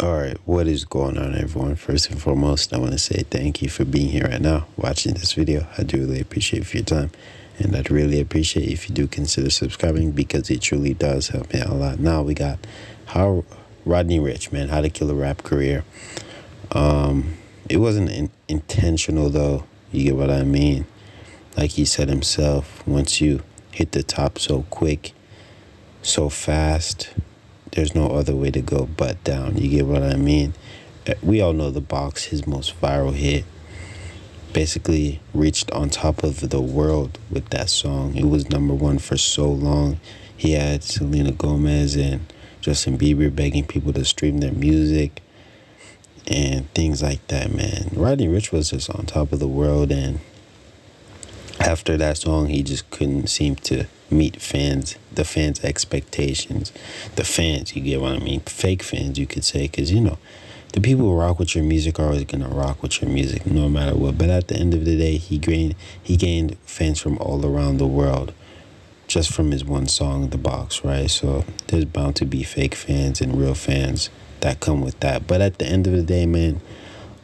Alright, what is going on, everyone? First and foremost, I want to say thank you for being here right now, watching this video. I do really appreciate your time, and I'd really appreciate if you do consider subscribing, because it truly does help me out a lot. Now we got how Roddy Ricch, man, how to kill a rap career. It wasn't intentional though, you get what I mean? Like he said himself, once you hit the top so quick, so fast, there's no other way to go but down. You get what I mean? We all know The Box, his most viral hit, basically reached on top of the world with that song. It was #1 for so long. He had Selena Gomez and Justin Bieber begging people to stream their music and things like that, man. Roddy Ricch was just on top of the world, and after that song, he just couldn't seem to meet the fans' expectations. The fans, you get what I mean? Fake fans, you could say, because, you know, the people who rock with your music are always going to rock with your music no matter what. But at the end of the day, he gained fans from all around the world just from his one song, The Box, right? So there's bound to be fake fans and real fans that come with that. But at the end of the day, man,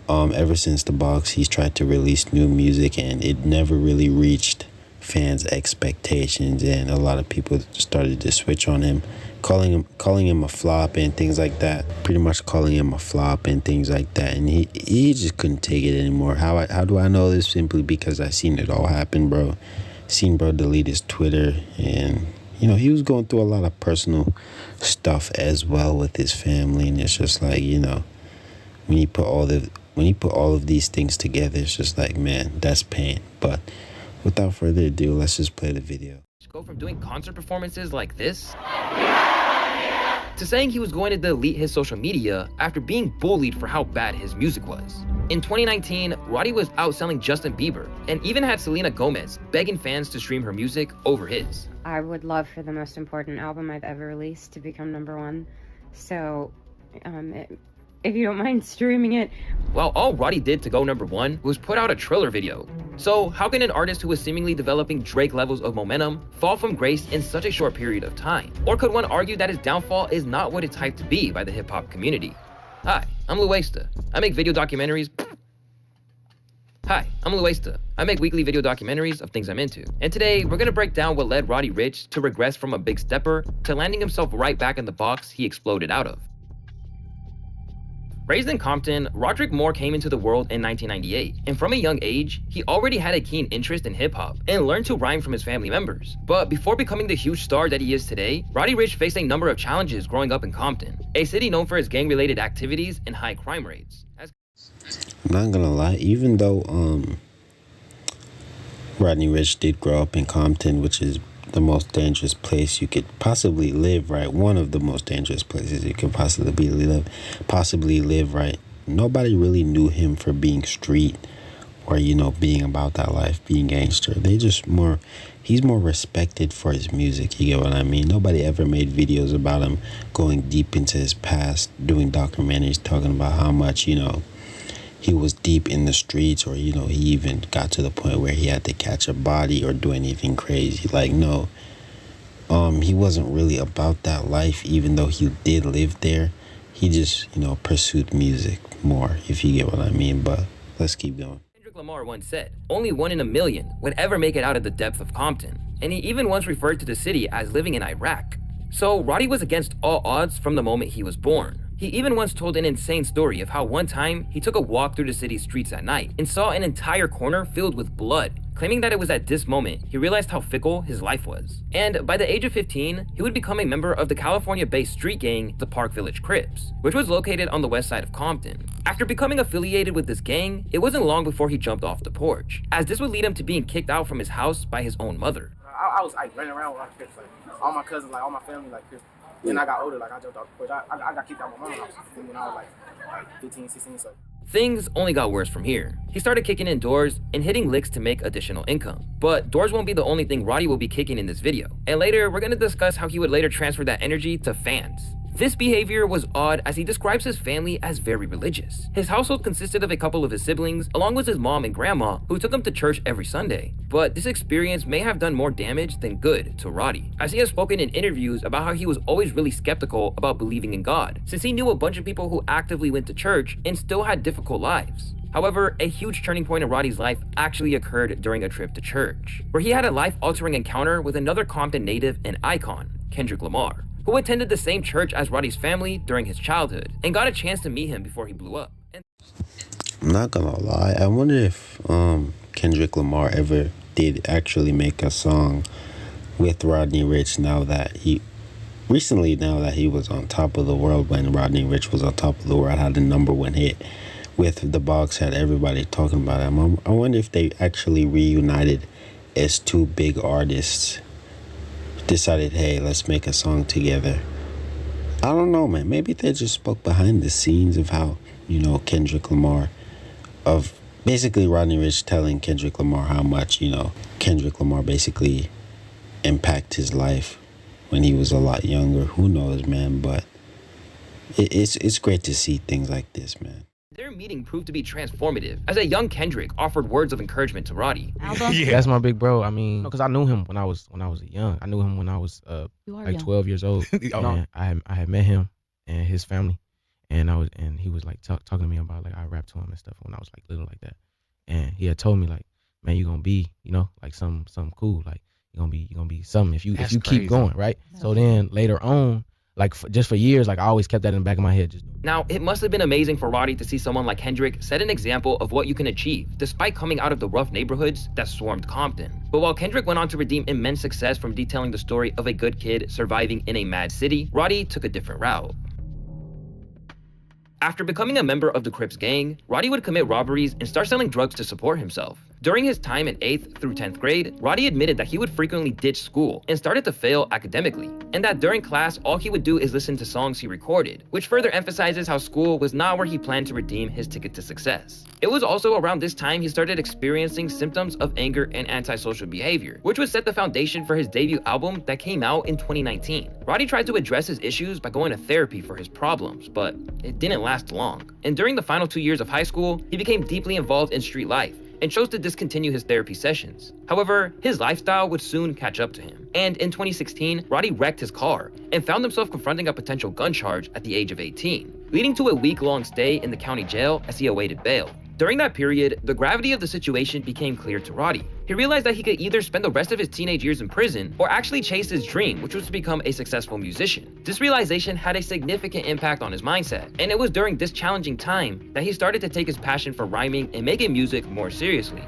ever since The Box, he's tried to release new music, and it never really reached fans' expectations, and a lot of people started to switch on him, calling him a flop and things like that. Pretty much calling him a flop and things like that, and he just couldn't take it anymore. How do I know this? Simply because I seen it all happen, bro. Seen bro delete his Twitter, and you know, he was going through a lot of personal stuff as well with his family, and it's just like, you know, when you put all of these things together, it's just like, man, that's pain. But without further ado, let's just play the video. Go from doing concert performances like this to saying he was going to delete his social media after being bullied for how bad his music was. In 2019, Roddy was outselling Justin Bieber and even had Selena Gomez begging fans to stream her music over his. I would love for the most important album I've ever released to become #1. So, if you don't mind streaming it. Well, all Roddy did to go #1 was put out a Triller video. So how can an artist who was seemingly developing Drake levels of momentum fall from grace in such a short period of time? Or could one argue that his downfall is not what it's hyped to be by the hip-hop community? Hi, I'm Luesta. I make video documentaries. Hi, I'm Luesta. I make weekly video documentaries of things I'm into. And today, we're gonna break down what led Roddy Ricch to regress from a big stepper to landing himself right back in the box he exploded out of. Raised in Compton, Roderick Moore came into the world in 1998, and from a young age, he already had a keen interest in hip-hop and learned to rhyme from his family members. But before becoming the huge star that he is today, Roddy Ricch faced a number of challenges growing up in Compton, a city known for its gang-related activities and high crime rates. I'm not gonna lie, even though Roddy Ricch did grow up in Compton, which is the most dangerous place you could possibly live, right? One of the most dangerous places you could possibly live, right? Nobody really knew him for being street or, you know, being about that life, being gangster. He's more respected for his music, you get what I mean? Nobody ever made videos about him going deep into his past, doing documentaries, talking about how much, you know, he was deep in the streets, or, you know, he even got to the point where he had to catch a body or do anything crazy. Like, no, he wasn't really about that life, even though he did live there. He just, you know, pursued music more, if you get what I mean. But let's keep going. Kendrick Lamar once said, "Only 1 in a million would ever make it out of the depth of Compton." And he even once referred to the city as living in Iraq. So Roddy was against all odds from the moment he was born. He even once told an insane story of how one time he took a walk through the city's streets at night and saw an entire corner filled with blood, claiming that it was at this moment he realized how fickle his life was. And by the age of 15, he would become a member of the California-based street gang, the Park Village Crips, which was located on the west side of Compton. After becoming affiliated with this gang, it wasn't long before he jumped off the porch, as this would lead him to being kicked out from his house by his own mother. I was like running around with my Crips, like all my cousins, like all my family, like Crips. Then I got older, like I jumped off the porch. I got kicked out of my mom's house when I was like 15, 16, so. Things only got worse from here. He started kicking in doors and hitting licks to make additional income. But doors won't be the only thing Roddy will be kicking in this video. And later, we're gonna discuss how he would later transfer that energy to fans. This behavior was odd as he describes his family as very religious. His household consisted of a couple of his siblings, along with his mom and grandma, who took him to church every Sunday. But this experience may have done more damage than good to Roddy, as he has spoken in interviews about how he was always really skeptical about believing in God, since he knew a bunch of people who actively went to church and still had difficult lives. However, a huge turning point in Roddy's life actually occurred during a trip to church, where he had a life-altering encounter with another Compton native and icon, Kendrick Lamar, who attended the same church as Roddy's family during his childhood, and got a chance to meet him before he blew up. I'm not gonna lie, I wonder if Kendrick Lamar ever did actually make a song with Roddy Ricch now that he was on top of the world. When Roddy Ricch was on top of the world, had the #1 hit with The Box, had everybody talking about him. I wonder if they actually reunited as two big artists, decided, hey, let's make a song together. I don't know, man. Maybe they just spoke behind the scenes of how, Kendrick Lamar, of basically Roddy Ricch telling Kendrick Lamar how much, Kendrick Lamar basically impacted his life when he was a lot younger. Who knows, man? But it's great to see things like this, man. Their meeting proved to be transformative, as a young Kendrick offered words of encouragement to Roddy. Yeah. That's my big bro. I mean, because I knew him when I was young. I knew him when I was like 12 years old. And I had met him and his family, and he was like talking to me about, like, I rapped to him and stuff when I was like little like that. And he had told me, like, man, you're gonna be, like something cool, like you're gonna be something if you keep going, right? So then later on, like, just for years, like, I always kept that in the back of my head. Now, it must have been amazing for Roddy to see someone like Kendrick set an example of what you can achieve, despite coming out of the rough neighborhoods that swarmed Compton. But while Kendrick went on to redeem immense success from detailing the story of a good kid surviving in a mad city, Roddy took a different route. After becoming a member of the Crips gang, Roddy would commit robberies and start selling drugs to support himself. During his time in 8th through 10th grade, Roddy admitted that he would frequently ditch school and started to fail academically, and that during class, all he would do is listen to songs he recorded, which further emphasizes how school was not where he planned to redeem his ticket to success. It was also around this time he started experiencing symptoms of anger and antisocial behavior, which would set the foundation for his debut album that came out in 2019. Roddy tried to address his issues by going to therapy for his problems, but it didn't last long. And during the final 2 years of high school, he became deeply involved in street life and chose to discontinue his therapy sessions. However, his lifestyle would soon catch up to him. And in 2016, Roddy wrecked his car and found himself confronting a potential gun charge at the age of 18, leading to a week-long stay in the county jail as he awaited bail. During that period, the gravity of the situation became clear to Roddy. He realized that he could either spend the rest of his teenage years in prison or actually chase his dream, which was to become a successful musician. This realization had a significant impact on his mindset, and it was during this challenging time that he started to take his passion for rhyming and making music more seriously.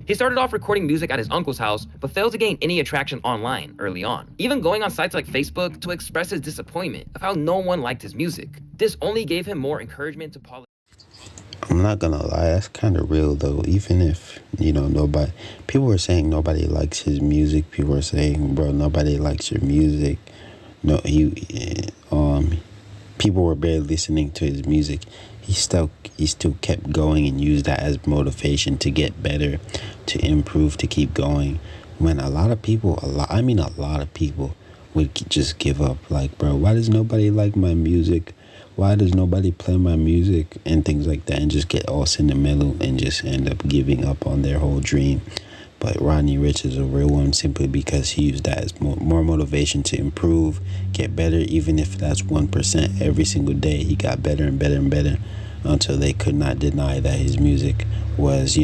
He started off recording music at his uncle's house, but failed to gain any attraction online early on, even going on sites like Facebook to express his disappointment of how no one liked his music. This only gave him more encouragement to politics. I'm not gonna lie, that's kind of real though. Even if, people were saying nobody likes his music. People were saying, bro, nobody likes your music. No, people were barely listening to his music. He still kept going and used that as motivation to get better, to improve, to keep going. When a lot of people would just give up. Like, bro, why does nobody like my music? Why does nobody play my music? And things like that, and just get all sentimental and just end up giving up on their whole dream. But Roddy Ricch is a real one simply because he used that as more motivation to improve, get better, even if that's 1% every single day. He got better and better and better until they could not deny that his music was,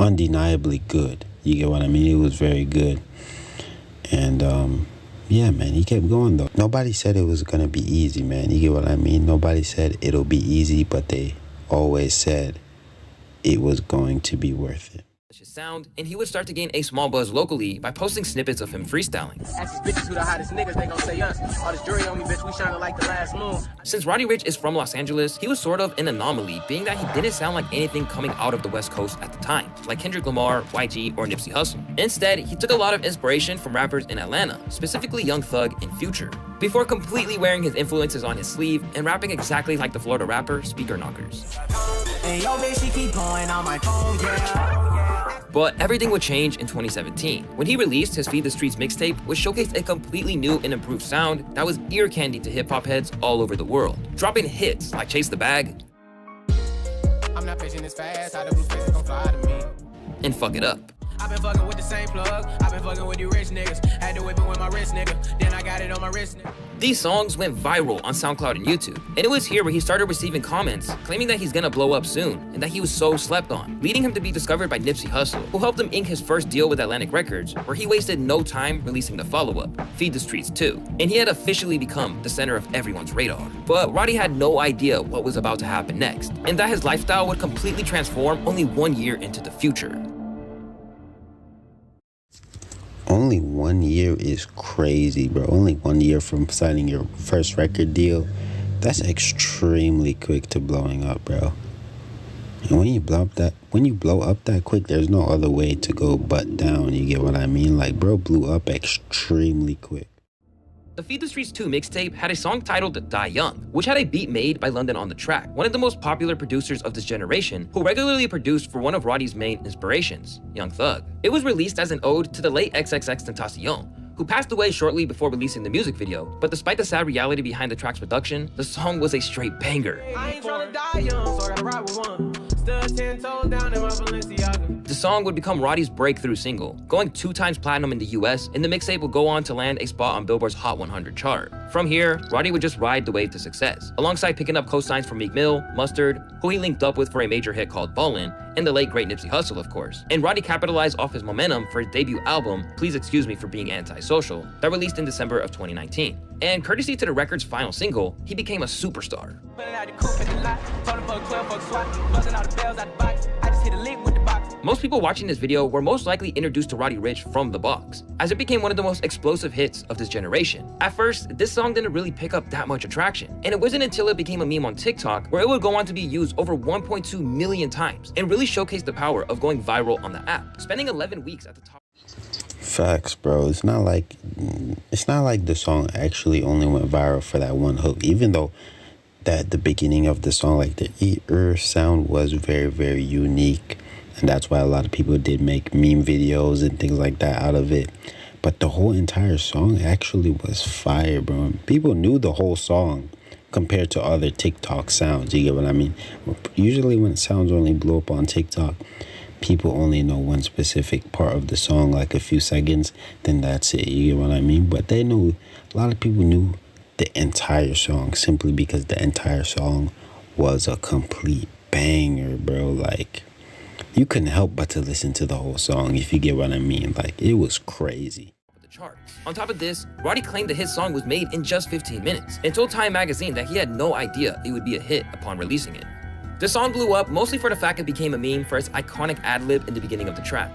undeniably good. You get what I mean? It was very good. And, yeah, man, he kept going, though. Nobody said it was going to be easy, man. You get what I mean? Nobody said it'll be easy, but they always said it was going to be worth it. His sound, and he would start to gain a small buzz locally by posting snippets of him freestyling. Ask these bitches who the hottest niggas, they gon' say us. All this jewelry on me, bitch, we shining like the last moon. Since Roddy Ricch is from Los Angeles, he was sort of an anomaly, being that he didn't sound like anything coming out of the West Coast at the time, like Kendrick Lamar, YG, or Nipsey Hussle. Instead, he took a lot of inspiration from rappers in Atlanta, specifically Young Thug and Future, before completely wearing his influences on his sleeve and rapping exactly like the Florida rapper Speaker Knockers. Hey, yo, bitch, she keep going on my phone, yeah. But everything would change in 2017, when he released his Feed the Streets mixtape, which showcased a completely new and improved sound that was ear candy to hip-hop heads all over the world, dropping hits like Chase the Bag, I'm not pitching this fast, how the blue spaces gon' fly to me. and Fuck It Up. I've been fucking with the same plug, I've been fucking with you rich niggas. Had to whip it with my wrist, nigga. Then I got it on my wrist, nigga. These songs went viral on SoundCloud and YouTube, and it was here where he started receiving comments claiming that he's gonna blow up soon and that he was so slept on, leading him to be discovered by Nipsey Hussle, who helped him ink his first deal with Atlantic Records, where he wasted no time releasing the follow-up, Feed the Streets 2, and he had officially become the center of everyone's radar. But Roddy had no idea what was about to happen next, and that his lifestyle would completely transform only 1 year into the future. Only 1 year is crazy, bro. Only 1 year from signing your first record deal. That's extremely quick to blowing up, bro. And when you blow up that quick, there's no other way to go but down. You get what I mean? Like, bro blew up extremely quick. The Feed the Streets 2 mixtape had a song titled Die Young, which had a beat made by London on the Track, one of the most popular producers of this generation, who regularly produced for one of Roddy's main inspirations, Young Thug. It was released as an ode to the late XXXTentacion, who passed away shortly before releasing the music video, but despite the sad reality behind the track's production, the song was a straight banger. I ain't tryna die young, so I gotta ride with one. Stood 10 toes down in my Balenciaga. The song would become Roddy's breakthrough single, going 2 times platinum in the US, and the mixtape would go on to land a spot on Billboard's Hot 100 chart. From here, Roddy would just ride the wave to success, alongside picking up co-signs from Meek Mill, Mustard, who he linked up with for a major hit called Ballin', and the late great Nipsey Hussle, of course. And Roddy capitalized off his momentum for his debut album, Please Excuse Me for Being Antisocial, that released in December of 2019. And courtesy to the record's final single, he became a superstar. Most people watching this video were most likely introduced to Roddy Ricch from The Box, as it became one of the most explosive hits of this generation. At first, this song didn't really pick up that much attraction, and it wasn't until it became a meme on TikTok where it would go on to be used over 1.2 million times and really showcase the power of going viral on the app, spending 11 weeks at the top. Facts, bro. It's not like the song actually only went viral for that one hook, even though that the beginning of the song, like the sound was very, very unique, and that's why a lot of people did make meme videos and things like that out of it. But the whole entire song actually was fire, bro. People knew the whole song compared to other TikTok sounds. You get what I mean? Usually when sounds only blow up on TikTok, people only know one specific part of the song, like a few seconds, then that's it. You get what I mean? But they knew, a lot of people knew the entire song simply because the entire song was a complete banger, bro. Like, you couldn't help but to listen to the whole song, if you get what I mean. Like, it was crazy. The charts. On top of this, Roddy claimed that his song was made in just 15 minutes and told Time magazine that he had no idea it would be a hit upon releasing it. The song blew up mostly for the fact it became a meme for its iconic ad-lib in the beginning of the track.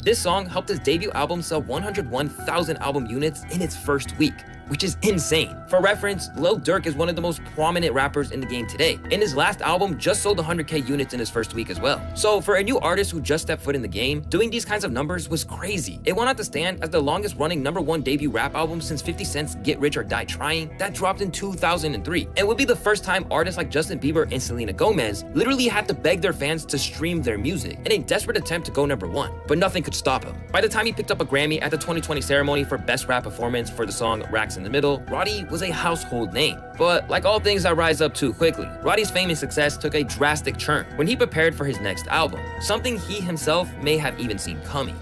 This song helped his debut album sell 101,000 album units in its first week, which is insane. For reference, Lil Durk is one of the most prominent rappers in the game today, and his last album just sold 100K units in his first week as well. So for a new artist who just stepped foot in the game, doing these kinds of numbers was crazy. It went on to stand as the longest running #1 debut rap album since 50 Cent's Get Rich or Die Trying, that dropped in 2003, and would be the first time artists like Justin Bieber and Selena Gomez literally had to beg their fans to stream their music in a desperate attempt to go #1, but nothing could stop him. By the time he picked up a Grammy at the 2020 ceremony for Best Rap Performance for the song Racks in the Middle, Roddy was a household name. But like all things that rise up too quickly, Roddy's fame and success took a drastic turn when he prepared for his next album, something he himself may have even seen coming.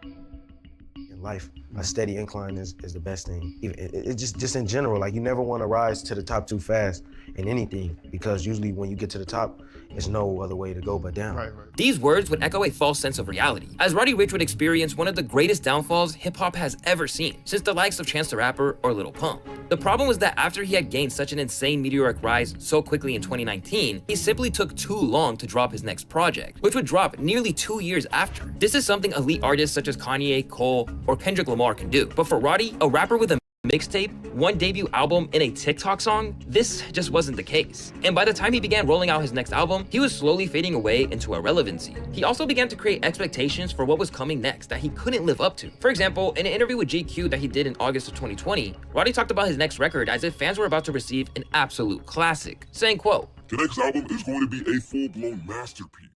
In life, a steady incline is the best thing. It just in general, like, you never want to rise to the top too fast in anything, because usually when you get to the top, there's no other way to go but down. Right. These words would echo a false sense of reality, as Roddy Ricch would experience one of the greatest downfalls hip-hop has ever seen, since the likes of Chance the Rapper or Lil Pump. The problem was that after he had gained such an insane meteoric rise so quickly in 2019, he simply took too long to drop his next project, which would drop nearly 2 years after. This is something elite artists such as Kanye, Cole, or Kendrick Lamar can do, but for Roddy, a rapper with a mixtape, one debut album, and a TikTok song, this just wasn't the case. And by the time he began rolling out his next album, he was slowly fading away into irrelevancy. He also began to create expectations for what was coming next that he couldn't live up to. For example, in an interview with GQ that he did in August of 2020, Roddy talked about his next record as if fans were about to receive an absolute classic, saying, quote, "The next album is going to be a full-blown masterpiece."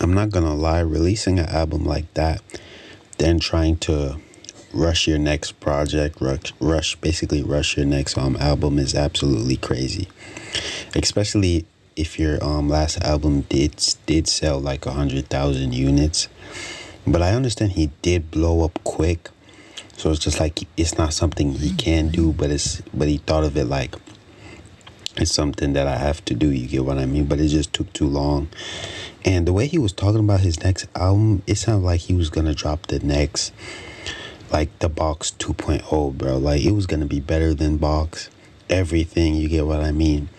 I'm not gonna lie, releasing an album like that, then trying to rush your next project, rush your next album is absolutely crazy. Especially if your last album did sell like 100,000 units. But I understand he did blow up quick, so it's just like it's not something he can do, but he thought of it like it's something that I have to do. You get what I mean? But it just took too long. And the way he was talking about his next album, it sounded like he was gonna drop the next, like the Box 2.0, bro. Like it was gonna be better than Box, everything. You get what I mean?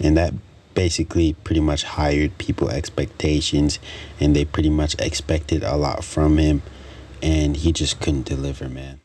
And that basically pretty much hired people expectations, and they pretty much expected a lot from him, and he just couldn't deliver, man.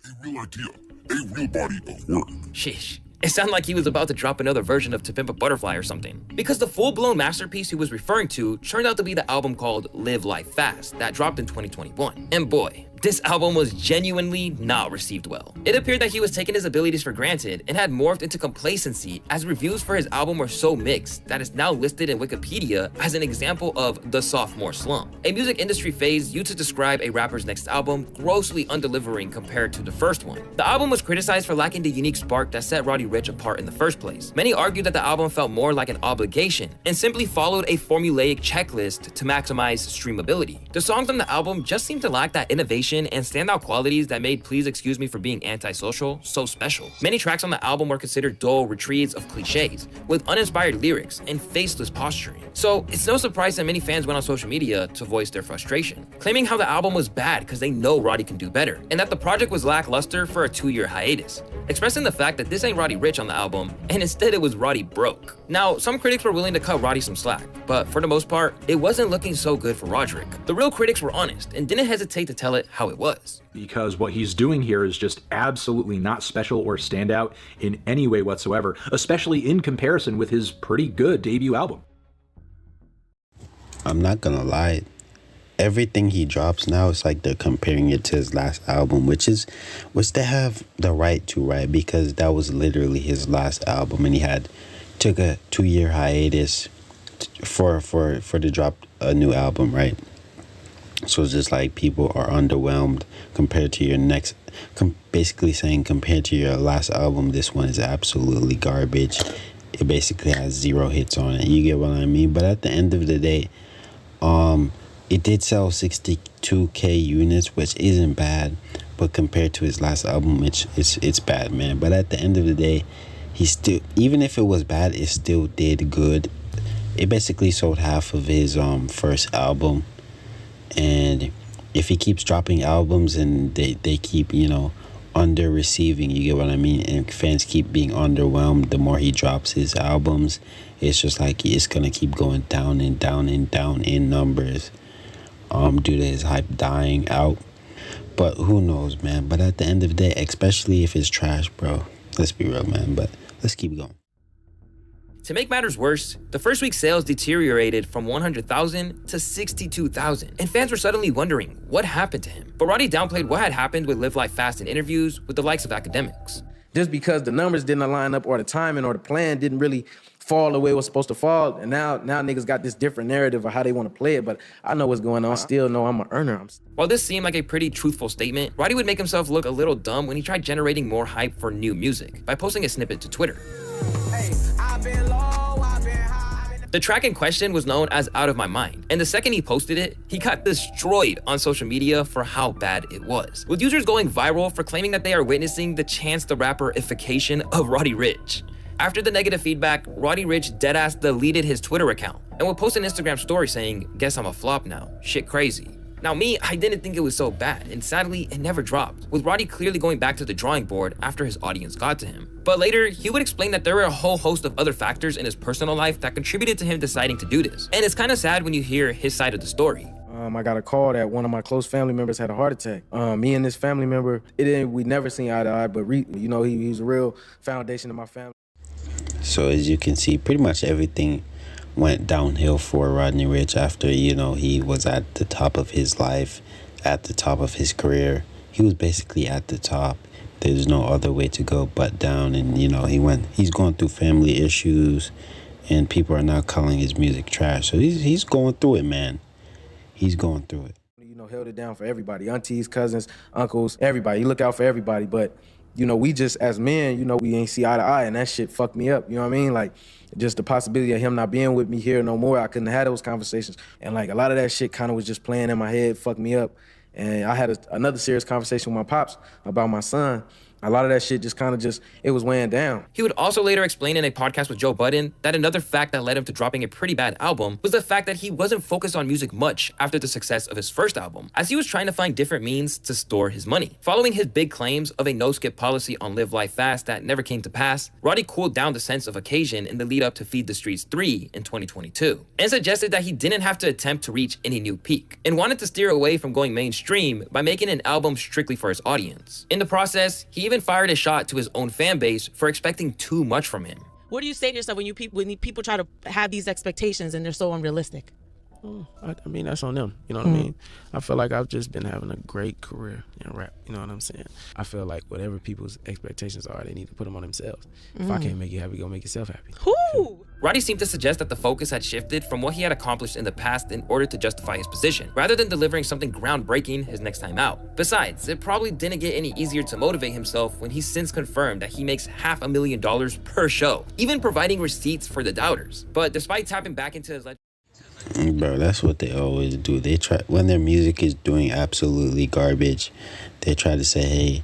A real idea, a real body of work. Sheesh. It sounded like he was about to drop another version of To Pimp a Butterfly or something. Because the full-blown masterpiece he was referring to turned out to be the album called Live Life Fast that dropped in 2021. And boy, this album was genuinely not received well. It appeared that he was taking his abilities for granted and had morphed into complacency, as reviews for his album were so mixed that it's now listed in Wikipedia as an example of the sophomore slump, a music industry phase used to describe a rapper's next album grossly undelivering compared to the first one. The album was criticized for lacking the unique spark that set Roddy Ricch apart in the first place. Many argued that the album felt more like an obligation and simply followed a formulaic checklist to maximize streamability. The songs on the album just seemed to lack that innovation and standout qualities that made Please Excuse Me for Being Antisocial so special. Many tracks on the album were considered dull retreats of cliches, with uninspired lyrics and faceless posturing. So it's no surprise that many fans went on social media to voice their frustration, claiming how the album was bad because they know Roddy can do better, and that the project was lackluster for a 2-year hiatus, expressing the fact that this ain't Roddy Ricch on the album, and instead it was Roddy broke. Now, some critics were willing to cut Roddy some slack, but for the most part, it wasn't looking so good for Roderick. The real critics were honest and didn't hesitate to tell it how it was. Because what he's doing here is just absolutely not special or stand out in any way whatsoever, especially in comparison with his pretty good debut album. I'm not gonna lie, everything he drops now, it's like they're comparing it to his last album, which they have the right to, right? Because that was literally his last album, and he took a 2-year hiatus for to drop a new album, right? So it's just like people are underwhelmed compared to your next, basically saying compared to your last album, this one is absolutely garbage. It basically has 0 hits on it. You get what I mean? But at the end of the day, it did sell 62K units, which isn't bad, but compared to his last album, it's bad, man. But at the end of the day, he still, even if it was bad, it still did good. It basically sold half of his first album. And if he keeps dropping albums and they keep, under receiving, you get what I mean, and fans keep being underwhelmed, the more he drops his albums, it's just like it's gonna keep going down and down and down in numbers due to his hype dying out. But who knows, man? But at the end of the day, especially if it's trash, bro, let's be real, man, but let's keep going. To make matters worse, the first week's sales deteriorated from 100,000 to 62,000, and fans were suddenly wondering what happened to him. But Roddy downplayed what had happened with Live Life Fast in interviews with the likes of academics. Just because the numbers didn't line up, or the timing or the plan didn't really fall the way it was supposed to fall, and now niggas got this different narrative of how they want to play it, but I know what's going on. I still know I'm an earner. While this seemed like a pretty truthful statement, Roddy would make himself look a little dumb when he tried generating more hype for new music by posting a snippet to Twitter. The track in question was known as Out of My Mind, and the second he posted it, he got destroyed on social media for how bad it was, with users going viral for claiming that they are witnessing the Chance the Rapper-ification of Roddy Ricch. After the negative feedback, Roddy Ricch deadass deleted his Twitter account and would post an Instagram story saying, "Guess I'm a flop now, shit crazy." Now me, I didn't think it was so bad, and sadly, it never dropped, with Roddy clearly going back to the drawing board after his audience got to him. But later, he would explain that there were a whole host of other factors in his personal life that contributed to him deciding to do this. And it's kind of sad when you hear his side of the story. I got a call that one of my close family members had a heart attack. Me and this family member, we never seen eye to eye, but he was a real foundation of my family. So as you can see, pretty much everything went downhill for Roddy Ricch after, he was at the top of his life, at the top of his career. He was basically at the top. There's no other way to go but down. And, he's going through family issues, and people are now calling his music trash. So he's going through it, man. He's going through it. Held it down for everybody, aunties, cousins, uncles, everybody. You look out for everybody, but we just, as men, we ain't see eye to eye, and that shit fucked me up, you know what I mean? Like, just the possibility of him not being with me here no more, I couldn't have those conversations. And, like, a lot of that shit kind of was just playing in my head, fucked me up. And I had another serious conversation with my pops about my son. A lot of that shit just it was weighing down. He would also later explain in a podcast with Joe Budden that another fact that led him to dropping a pretty bad album was the fact that he wasn't focused on music much after the success of his first album, as he was trying to find different means to store his money. Following his big claims of a no-skip policy on Live Life Fast that never came to pass, Roddy cooled down the sense of occasion in the lead up to Feed the Streets 3 in 2022, and suggested that he didn't have to attempt to reach any new peak, and wanted to steer away from going mainstream by making an album strictly for his audience. In the process, he even fired a shot to his own fan base for expecting too much from him. What do you say to yourself when people try to have these expectations and they're so unrealistic? I mean, that's on them. You know what I mean? I feel like I've just been having a great career in rap. You know what I'm saying? I feel like whatever people's expectations are, they need to put them on themselves. If I can't make you happy, go make yourself happy. Who? Roddy seemed to suggest that the focus had shifted from what he had accomplished in the past in order to justify his position, rather than delivering something groundbreaking his next time out. Besides, it probably didn't get any easier to motivate himself when he's since confirmed that he makes $500,000 per show, even providing receipts for the doubters. But despite tapping back into his Bro, that's what they always do. They try, when their music is doing absolutely garbage, they try to say, hey,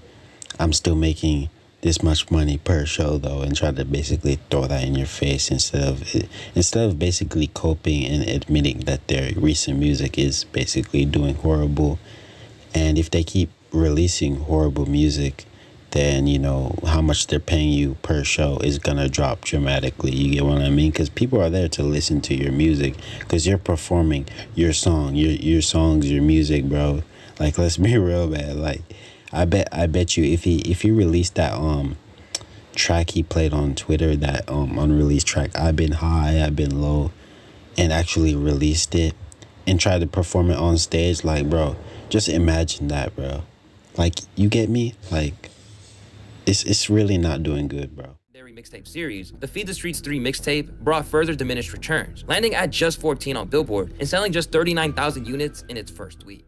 I'm still making this much money per show though, and try to basically throw that in your face instead of basically coping and admitting that their recent music is basically doing horrible. And if they keep releasing horrible music, then how much they're paying you per show is gonna drop dramatically. You get what I mean? Because people are there to listen to your music, because you're performing your song, your songs, your music, bro. Like, let's be real, man. Like, I bet you if he released that track he played on Twitter, that unreleased track, I've Been High, I've Been Low, and actually released it and tried to perform it on stage, like, bro, just imagine that, bro. Like, you get me? Like, it's really not doing good, bro. Mixtape series, the Feed the Streets 3 mixtape brought further diminished returns, landing at just 14 on Billboard and selling just 39,000 units in its first week.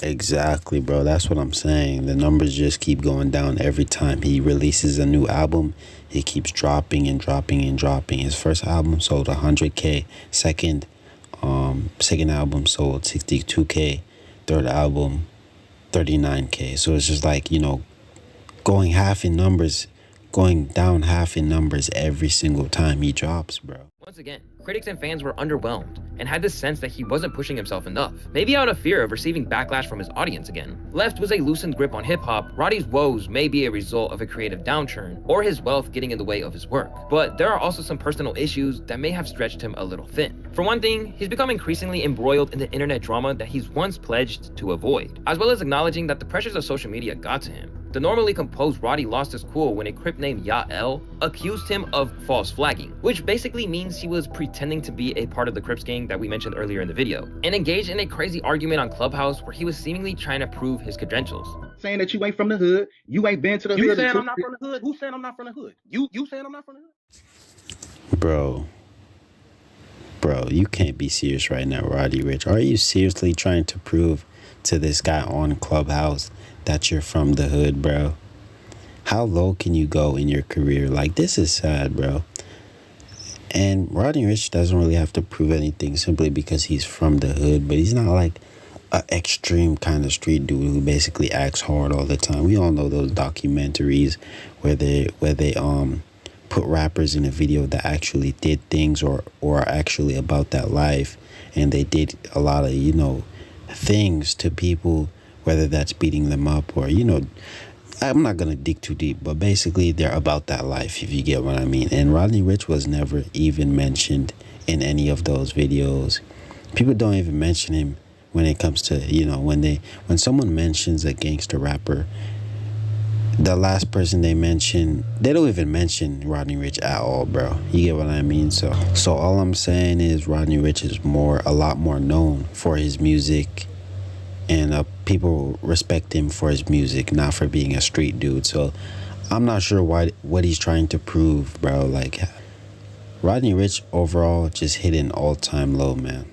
Exactly, bro. That's what I'm saying. The numbers just keep going down every time he releases a new album. It keeps dropping and dropping and dropping. His first album sold 100K. Second album sold 62K. Third album 39K. So it's just like, going down half in numbers every single time he drops, bro. Once again, critics and fans were underwhelmed and had this sense that he wasn't pushing himself enough, maybe out of fear of receiving backlash from his audience again. Left with a loosened grip on hip-hop, Roddy's woes may be a result of a creative downturn or his wealth getting in the way of his work. But there are also some personal issues that may have stretched him a little thin. For one thing, he's become increasingly embroiled in the internet drama that he's once pledged to avoid, as well as acknowledging that the pressures of social media got to him. The normally composed Roddy lost his cool when a Crip named Yael accused him of false flagging, which basically means he was pretending to be a part of the Crips gang that we mentioned earlier in the video, and engaged in a crazy argument on Clubhouse where he was seemingly trying to prove his credentials. Saying that you ain't from the hood, you ain't been to the hood. You saying I'm not from the hood? Who's saying I'm not from the hood? You saying I'm not from the hood? Bro, you can't be serious right now, Roddy Ricch. Are you seriously trying to prove to this guy on Clubhouse that you're from the hood, bro? How low can you go in your career? Like, this is sad, bro. And Roddy Ricch doesn't really have to prove anything simply because he's from the hood, but he's not like an extreme kind of street dude who basically acts hard all the time. We all know those documentaries where they put rappers in a video that actually did things or are actually about that life, and they did a lot of things to people, whether that's beating them up or I'm not gonna dig too deep, but basically they're about that life, if you get what I mean. And Roddy Ricch was never even mentioned in any of those videos. People don't even mention him when it comes to, you know, when someone mentions a gangster rapper, the last person they mention, they don't even mention Roddy Ricch at all, bro. You get what I mean? So all I'm saying is Roddy Ricch is a lot more known for his music, and people respect him for his music, not for being a street dude. So I'm not sure what he's trying to prove, bro. Like, Roddy Ricch overall just hit an all-time low, man.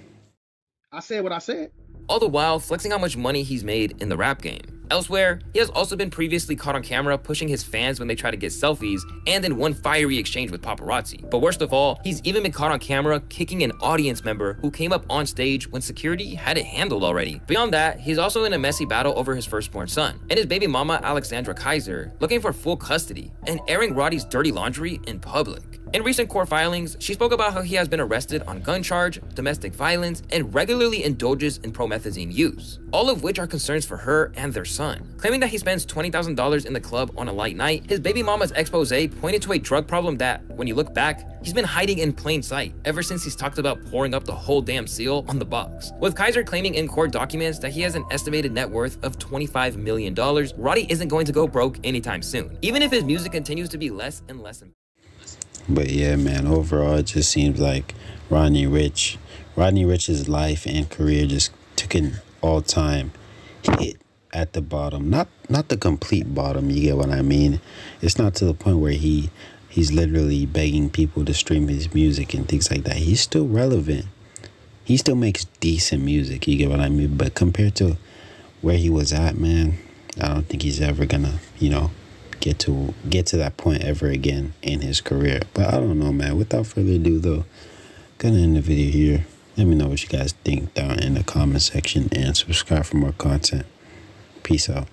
I said what I said. All the while flexing how much money he's made in the rap game. Elsewhere, he has also been previously caught on camera pushing his fans when they try to get selfies, and in one fiery exchange with paparazzi. But worst of all, he's even been caught on camera kicking an audience member who came up on stage when security had it handled already. Beyond that, he's also in a messy battle over his firstborn son, and his baby mama Alexandra Kaiser looking for full custody, and airing Roddy's dirty laundry in public. In recent court filings, she spoke about how he has been arrested on gun charge, domestic violence, and regularly indulges in promethazine use, all of which are concerns for her and their son. Claiming that he spends $20,000 in the club on a light night, his baby mama's expose pointed to a drug problem that, when you look back, he's been hiding in plain sight ever since he's talked about pouring up the whole damn seal on the box. With Kaiser claiming in court documents that he has an estimated net worth of $25 million, Roddy isn't going to go broke anytime soon, even if his music continues to be less and less important. But yeah, man, overall, it just seems like Roddy Ricch's life and career just took an all-time hit at the bottom. Not the complete bottom, you get what I mean? It's not to the point where he's literally begging people to stream his music and things like that. He's still relevant. He still makes decent music, you get what I mean? But compared to where he was at, man, I don't think he's ever gonna, you know, get to that point ever again in his career. But I don't know, man. Without further ado, though, gonna end the video here. Let me know what you guys think down in the comment section, and subscribe for more content. Peace out.